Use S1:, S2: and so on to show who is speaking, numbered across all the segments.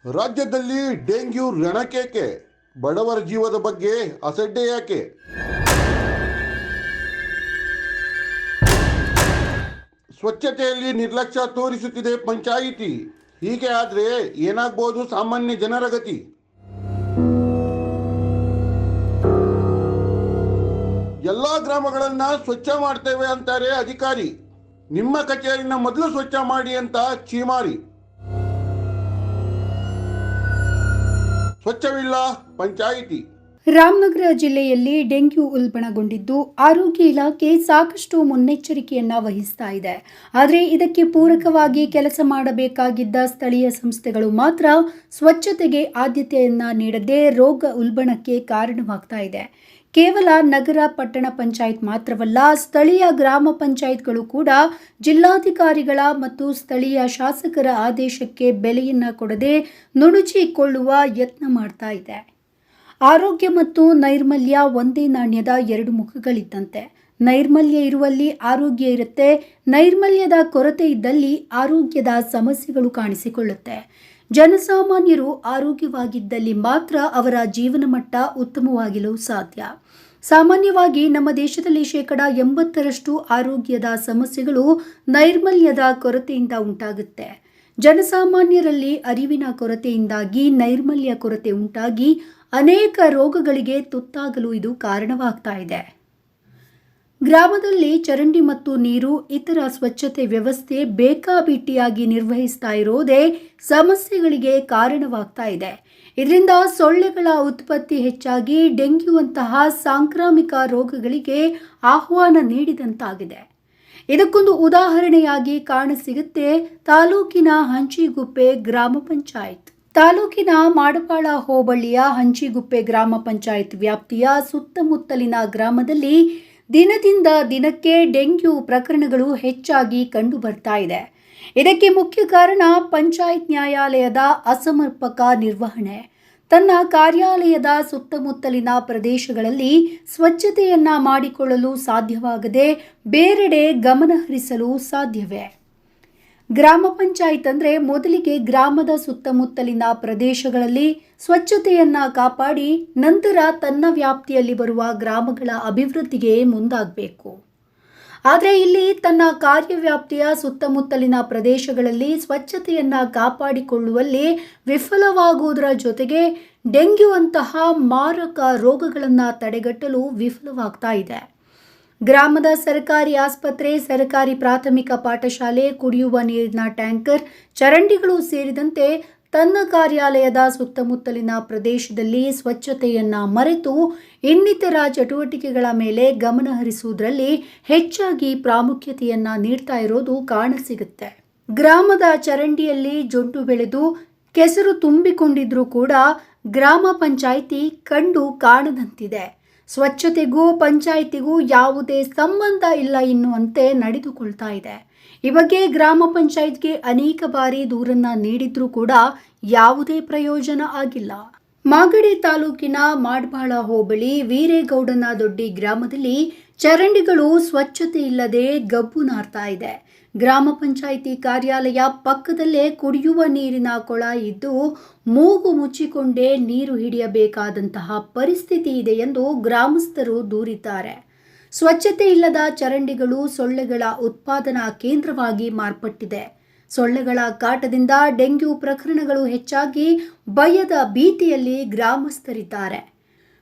S1: ರಾಜ್ಯದಲ್ಲಿ ಡೆಂಗ್ಯೂ ರಣಕೇಕೆ, ಬಡವರ ಜೀವದ ಬಗ್ಗೆ ಅಸಡ್ಡೆ ಯಾಕೆ? ಸ್ವಚ್ಛತೆಯಲ್ಲಿ ನಿರ್ಲಕ್ಷ್ಯ ತೋರಿಸುತ್ತಿದೆ ಪಂಚಾಯಿತಿ. ಹೀಗೆ ಆದರೆ ಏನಾಗ್ಬೋದು ಸಾಮಾನ್ಯ ಜನರ ಗತಿ? ಎಲ್ಲ ಗ್ರಾಮಗಳನ್ನ ಸ್ವಚ್ಛ ಮಾಡ್ತೇವೆ ಅಂತಾರೆ ಅಧಿಕಾರಿ. ನಿಮ್ಮ ಕಚೇರಿನ ಮೊದಲು ಸ್ವಚ್ಛ ಮಾಡಿ ಅಂತ ಚೀಮಾರಿ. ಸ್ವಚ್ಛವಿಲ್ಲ ಪಂಚಾಯಿತಿ.
S2: ರಾಮನಗರ ಜಿಲ್ಲೆಯಲ್ಲಿ ಡೆಂಗ್ಯೂ ಉಲ್ಬಣಗೊಂಡಿದ್ದು ಆರೋಗ್ಯ ಇಲಾಖೆ ಸಾಕಷ್ಟು ಮುನ್ನೆಚ್ಚರಿಕೆಯನ್ನ ವಹಿಸ್ತಾ ಇದೆ. ಆದರೆ ಇದಕ್ಕೆ ಪೂರಕವಾಗಿ ಕೆಲಸ ಮಾಡಬೇಕಾಗಿದ್ದ ಸ್ಥಳೀಯ ಸಂಸ್ಥೆಗಳು ಮಾತ್ರ ಸ್ವಚ್ಛತೆಗೆ ಆದ್ಯತೆಯನ್ನ ನೀಡದೆ ರೋಗ ಉಲ್ಬಣಕ್ಕೆ ಕಾರಣವಾಗ್ತಾ ಇದೆ. ಕೇವಲ ನಗರ ಪಟ್ಟಣ ಪಂಚಾಯತ್ ಮಾತ್ರವಲ್ಲ, ಸ್ಥಳೀಯ ಗ್ರಾಮ ಪಂಚಾಯತ್ಗಳು ಕೂಡ ಜಿಲ್ಲಾಧಿಕಾರಿಗಳ ಮತ್ತು ಸ್ಥಳೀಯ ಶಾಸಕರ ಆದೇಶಕ್ಕೆ ಬೆಲೆಯನ್ನ ಕೊಡದೆ ನುಣುಚಿಕೊಳ್ಳುವ ಯತ್ನ ಮಾಡ್ತಾ ಇದೆ. ಆರೋಗ್ಯ ಮತ್ತು ನೈರ್ಮಲ್ಯ ಒಂದೇ ನಾಣ್ಯದ ಎರಡು ಮುಖಗಳಿದ್ದಂತೆ. ನೈರ್ಮಲ್ಯ ಇರುವಲ್ಲಿ ಆರೋಗ್ಯ ಇರುತ್ತೆ, ನೈರ್ಮಲ್ಯದ ಕೊರತೆ ಇದ್ದಲ್ಲಿ ಆರೋಗ್ಯದ ಸಮಸ್ಯೆಗಳು ಕಾಣಿಸಿಕೊಳ್ಳುತ್ತೆ. ಜನಸಾಮಾನ್ಯರು ಆರೋಗ್ಯವಾಗಿದ್ದಲ್ಲಿ ಮಾತ್ರ ಅವರ ಜೀವನ ಮಟ್ಟ ಉತ್ತಮವಾಗಿರಲು ಸಾಧ್ಯ. ಸಾಮಾನ್ಯವಾಗಿ ನಮ್ಮ ದೇಶದಲ್ಲಿ 80% ಆರೋಗ್ಯದ ಸಮಸ್ಯೆಗಳು ನೈರ್ಮಲ್ಯದ ಕೊರತೆಯಿಂದ ಉಂಟಾಗುತ್ತೆ. ಜನಸಾಮಾನ್ಯರಲ್ಲಿ ಅರಿವಿನ ಕೊರತೆಯಿಂದಾಗಿ ನೈರ್ಮಲ್ಯ ಕೊರತೆ ಉಂಟಾಗಿ ಅನೇಕ ರೋಗಗಳಿಗೆ ತುತ್ತಾಗಲು ಇದು ಕಾರಣವಾಗ್ತಾ ಇದೆ. ಗ್ರಾಮದಲ್ಲಿ ಚರಂಡಿ ಮತ್ತು ನೀರು, ಇತರ ಸ್ವಚ್ಛತೆ ವ್ಯವಸ್ಥೆ ಬೇಕಾಬಿಟ್ಟಿಯಾಗಿ ನಿರ್ವಹಿಸ್ತಾ ಇರೋದೇ ಸಮಸ್ಯೆಗಳಿಗೆ ಕಾರಣವಾಗ್ತಾ ಇದೆ. ಇದರಿಂದ ಸೊಳ್ಳೆಗಳ ಉತ್ಪತ್ತಿ ಹೆಚ್ಚಾಗಿ ಡೆಂಗ್ಯೂವಂತಹ ಸಾಂಕ್ರಾಮಿಕ ರೋಗಗಳಿಗೆ ಆಹ್ವಾನ ನೀಡಿದಂತಾಗಿದೆ. ಇದಕ್ಕೊಂದು ಉದಾಹರಣೆಯಾಗಿ ಕಾಣಸಿಗುತ್ತೆ ತಾಲೂಕಿನ ಹಂಚಿಗುಪ್ಪೆ ಗ್ರಾಮ ಪಂಚಾಯತ್. ತಾಲೂಕಿನ ಮಾಡಪಾಳ ಹೋಬಳಿಯ ಹಂಚಿಗುಪ್ಪೆ ಗ್ರಾಮ ಪಂಚಾಯತ್ ವ್ಯಾಪ್ತಿಯ ಸುತ್ತಮುತ್ತಲಿನ ಗ್ರಾಮದಲ್ಲಿ ದಿನದಿಂದ ದಿನಕ್ಕೆ ಡೆಂಗ್ಯೂ ಪ್ರಕರಣಗಳು ಹೆಚ್ಚಾಗಿ ಕಂಡು ಬರ್ತಾ ಇದೆ. ಇದಕ್ಕೆ ಮುಖ್ಯ ಕಾರಣ ಪಂಚಾಯತ್ ನ್ಯಾಯಾಲಯದ ಅಸಮರ್ಪಕ ನಿರ್ವಹಣೆ. ತನ್ನ ಕಾರ್ಯಾಲಯದ ಸುತ್ತಮುತ್ತಲಿನ ಪ್ರದೇಶಗಳಲ್ಲಿ ಸ್ವಚ್ಛತೆಯನ್ನ ಮಾಡಿಕೊಳ್ಳಲು ಸಾಧ್ಯವಾಗದೆ ಬೇರೆಡೆ ಗಮನ ಹರಿಸಲು ಸಾಧ್ಯವೇ? ಗ್ರಾಮ ಪಂಚಾಯತ್ ಅಂದರೆ ಮೊದಲಿಗೆ ಗ್ರಾಮದ ಸುತ್ತಮುತ್ತಲಿನ ಪ್ರದೇಶಗಳಲ್ಲಿ ಸ್ವಚ್ಛತೆಯನ್ನ ಕಾಪಾಡಿ ನಂತರ ತನ್ನ ವ್ಯಾಪ್ತಿಯಲ್ಲಿ ಬರುವ ಗ್ರಾಮಗಳ ಅಭಿವೃದ್ಧಿಗೆ ಮುಂದಾಗಬೇಕು. ಆದರೆ ಇಲ್ಲಿ ತನ್ನ ಕಾರ್ಯವ್ಯಾಪ್ತಿಯ ಸುತ್ತಮುತ್ತಲಿನ ಪ್ರದೇಶಗಳಲ್ಲಿ ಸ್ವಚ್ಛತೆಯನ್ನ ಕಾಪಾಡಿಕೊಳ್ಳುವಲ್ಲಿ ವಿಫಲವಾಗುವುದರ ಜೊತೆಗೆ ಡೆಂಗ್ಯೂ ಅಂತಹ ಮಾರಕ ರೋಗಗಳನ್ನು ತಡೆಗಟ್ಟಲು ವಿಫಲವಾಗ್ತಾ ಇದೆ. ಗ್ರಾಮದ ಸರ್ಕಾರಿ ಆಸ್ಪತ್ರೆ, ಸರ್ಕಾರಿ ಪ್ರಾಥಮಿಕ ಪಾಠಶಾಲೆ, ಕುಡಿಯುವ ನೀರಿನ ಟ್ಯಾಂಕರ್, ಚರಂಡಿಗಳು ಸೇರಿದಂತೆ ತನ್ನ ಕಾರ್ಯಾಲಯದ ಸುತ್ತಮುತ್ತಲಿನ ಪ್ರದೇಶದಲ್ಲಿ ಸ್ವಚ್ಛತೆಯನ್ನ ಮರೆತು ಇನ್ನಿತರ ಚಟುವಟಿಕೆಗಳ ಮೇಲೆ ಗಮನ ಹರಿಸುವುದರಲ್ಲಿ ಹೆಚ್ಚಾಗಿ ಪ್ರಾಮುಖ್ಯತೆಯನ್ನ ನೀಡ್ತಾ ಇರೋದು ಕಾಣಸಿಗುತ್ತೆ. ಗ್ರಾಮದ ಚರಂಡಿಯಲ್ಲಿ ಜೊಡ್ಡು ಬೆಳೆದು ಕೆಸರು ತುಂಬಿಕೊಂಡಿದ್ರೂ ಕೂಡ ಗ್ರಾಮ ಪಂಚಾಯಿತಿ ಕಂಡು ಕಾಣದಂತಿದೆ. ಸ್ವಚ್ಛತೆಗೂ ಪಂಚಾಯಿತಿಗೂ ಯಾವುದೇ ಸಂಬಂಧ ಇಲ್ಲ ಎನ್ನುವಂತೆ ನಡೆದುಕೊಳ್ತಾ ಇದೆ. ಈ ಬಗ್ಗೆ ಗ್ರಾಮ ಪಂಚಾಯತ್ಗೆ ಅನೇಕ ಬಾರಿ ದೂರನ್ನ ನೀಡಿದ್ರೂ ಕೂಡ ಯಾವುದೇ ಪ್ರಯೋಜನ ಆಗಿಲ್ಲ. ಮಾಗಡಿ ತಾಲೂಕಿನ ಮಾಡಬಾಳ ಹೋಬಳಿ ವೀರೇಗೌಡನ ದೊಡ್ಡಿ ಗ್ರಾಮದಲ್ಲಿ ಚರಂಡಿಗಳು ಸ್ವಚ್ಛತೆ ಇಲ್ಲದೆ ಗಬ್ಬು ನಾರ್ತಾ ಇದೆ. ಗ್ರಾಮ ಪಂಚಾಯಿತಿ ಕಾರ್ಯಾಲಯ ಪಕ್ಕದಲ್ಲೇ ಕುಡಿಯುವ ನೀರಿನ ಕೊಳ ಇದ್ದು ಮೂಗು ಮುಚ್ಚಿಕೊಂಡೇ ನೀರು ಹಿಡಿಯಬೇಕಾದಂತಹ ಪರಿಸ್ಥಿತಿ ಇದೆ ಎಂದು ಗ್ರಾಮಸ್ಥರು ದೂರಿದ್ದಾರೆ. ಸ್ವಚ್ಛತೆ ಇಲ್ಲದ ಚರಂಡಿಗಳು ಸೊಳ್ಳೆಗಳ ಉತ್ಪಾದನಾ ಕೇಂದ್ರವಾಗಿ ಮಾರ್ಪಟ್ಟಿದೆ. ಸೊಳ್ಳೆಗಳ ಕಾಟದಿಂದ ಡೆಂಗ್ಯೂ ಪ್ರಕರಣಗಳು ಹೆಚ್ಚಾಗಿ ಭಯದ ಭೀತಿಯಲ್ಲಿ ಗ್ರಾಮಸ್ಥರಿದ್ದಾರೆ.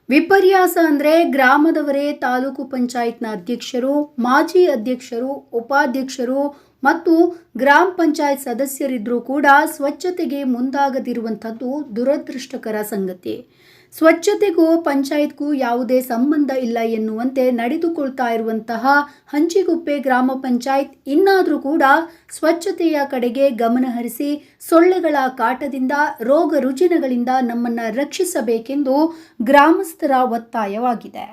S2: ವಿಪರ್ಯಾಸ ಅಂದರೆ ಗ್ರಾಮದವರೇ ತಾಲೂಕು ಪಂಚಾಯತ್ನ ಅಧ್ಯಕ್ಷರು, ಮಾಜಿ ಅಧ್ಯಕ್ಷರು, ಉಪಾಧ್ಯಕ್ಷರು ಮತ್ತು ಗ್ರಾಮ ಪಂಚಾಯತ್ ಸದಸ್ಯರಿದ್ರೂ ಕೂಡ ಸ್ವಚ್ಛತೆಗೆ ಮುಂದಾಗದಿರುವಂಥದ್ದು ದುರದೃಷ್ಟಕರ ಸಂಗತಿ. ಸ್ವಚ್ಛತೆಗೂ ಪಂಚಾಯತ್ಗೂ ಯಾವುದೇ ಸಂಬಂಧ ಇಲ್ಲ ಎನ್ನುವಂತೆ ನಡೆದುಕೊಳ್ತಾ ಇರುವಂತಹ ಹಂಚಿಗುಪ್ಪೆ ಗ್ರಾಮ ಪಂಚಾಯತ್ ಇನ್ನಾದರೂ ಕೂಡ ಸ್ವಚ್ಛತೆಯ ಕಡೆಗೆ ಗಮನ ಹರಿಸಿ ಸೊಳ್ಳೆಗಳ ಕಾಟದಿಂದ, ರೋಗ ರುಜಿನಗಳಿಂದ ನಮ್ಮನ್ನು ರಕ್ಷಿಸಬೇಕೆಂದು ಗ್ರಾಮಸ್ಥರ ಒತ್ತಾಯವಾಗಿದೆ.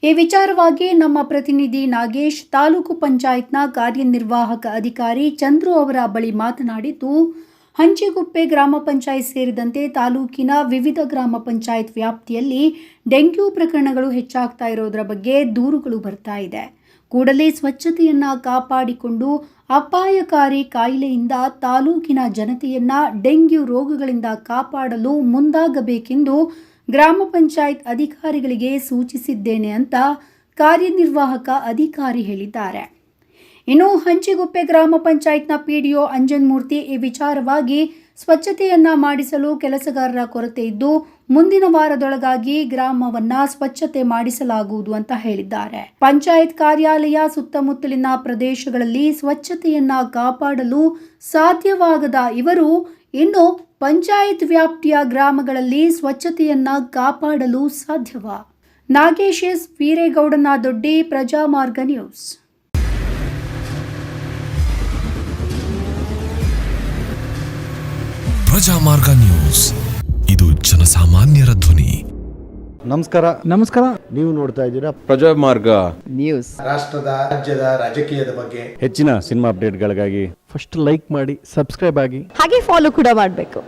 S2: ಈ ವಿಚಾರವಾಗಿ ನಮ್ಮ ಪ್ರತಿನಿಧಿ ನಾಗೇಶ್ ತಾಲೂಕು ಪಂಚಾಯತ್ನ ಕಾರ್ಯನಿರ್ವಾಹಕ ಅಧಿಕಾರಿ ಚಂದ್ರು ಅವರ ಬಳಿ ಮಾತನಾಡಿದ್ದು, ಹಂಚಿಗುಪ್ಪೆ ಗ್ರಾಮ ಪಂಚಾಯತ್ ಸೇರಿದಂತೆ ತಾಲೂಕಿನ ವಿವಿಧ ಗ್ರಾಮ ಪಂಚಾಯತ್ ವ್ಯಾಪ್ತಿಯಲ್ಲಿ ಡೆಂಗ್ಯೂ ಪ್ರಕರಣಗಳು ಹೆಚ್ಚಾಗ್ತಾ ಇರೋದರ ಬಗ್ಗೆ ದೂರುಗಳು ಬರ್ತಾ ಇದೆ. ಕೂಡಲೇ ಸ್ವಚ್ಛತೆಯನ್ನ ಕಾಪಾಡಿಕೊಂಡು ಅಪಾಯಕಾರಿ ಕಾಯಿಲೆಯಿಂದ ತಾಲೂಕಿನ ಜನತೆಯನ್ನ ಡೆಂಗ್ಯೂ ರೋಗಗಳಿಂದ ಕಾಪಾಡಲು ಮುಂದಾಗಬೇಕೆಂದು ಗ್ರಾಮ ಪಂಚಾಯತ್ ಅಧಿಕಾರಿಗಳಿಗೆ ಸೂಚಿಸಿದ್ದೇನೆ ಅಂತ ಕಾರ್ಯನಿರ್ವಾಹಕ ಅಧಿಕಾರಿ ಹೇಳಿದ್ದಾರೆ. ಇನ್ನು ಹಂಚಿಗುಪ್ಪೆ ಗ್ರಾಮ ಪಂಚಾಯತ್ನ ಪಿಡಿಒ ಅಂಜನ್ಮೂರ್ತಿ ಈ ವಿಚಾರವಾಗಿ ಸ್ವಚ್ಛತೆಯನ್ನ ಮಾಡಿಸಲು ಕೆಲಸಗಾರರ ಕೊರತೆ ಇದ್ದು ಮುಂದಿನ ವಾರದೊಳಗಾಗಿ ಗ್ರಾಮವನ್ನ ಸ್ವಚ್ಛತೆ ಮಾಡಿಸಲಾಗುವುದು ಅಂತ ಹೇಳಿದ್ದಾರೆ. ಪಂಚಾಯತ್ ಕಾರ್ಯಾಲಯ ಸುತ್ತಮುತ್ತಲಿನ ಪ್ರದೇಶಗಳಲ್ಲಿ ಸ್ವಚ್ಛತೆಯನ್ನ ಕಾಪಾಡಲು ಸಾಧ್ಯವಾಗದ ಇವರು ಇನ್ನು ಪಂಚಾಯತ್ ವ್ಯಾಪ್ತಿಯ ಗ್ರಾಮಗಳಲ್ಲಿ ಸ್ವಚ್ಛತೆಯನ್ನ ಕಾಪಾಡಲು ಸಾಧ್ಯವಾ? ನಾಗೇಶ್ ಎಸ್ ವೀರೇಗೌಡನ ದೊಡ್ಡಿ, ಪ್ರಜಾಮಾರ್ಗ ನ್ಯೂಸ್.
S3: ಪ್ರಜಾಮಾರ್ಗ ನ್ಯೂಸ್, ಇದು ಜನಸಾಮಾನ್ಯರ ಧ್ವನಿ.
S4: ನಮಸ್ಕಾರ.
S5: ನೀವು ನೋಡ್ತಾ ಇದ್ದೀರಾ
S4: ಪ್ರಜಾಮಾರ್ಗ
S5: ನ್ಯೂಸ್.
S6: ರಾಷ್ಟ್ರದ ರಾಜ್ಯದ ರಾಜಕೀಯದ ಬಗ್ಗೆ
S5: ಹೆಚ್ಚಿನ ಸಿನಿಮಾ ಅಪ್ಡೇಟ್ಗಳಿಗಾಗಿ
S4: ಫಸ್ಟ್ ಲೈಕ್ ಮಾಡಿ, ಸಬ್ಸ್ಕ್ರೈಬ್ ಆಗಿ,
S7: ಹಾಗೆ ಫಾಲೋ ಕೂಡ ಮಾಡಬೇಕು.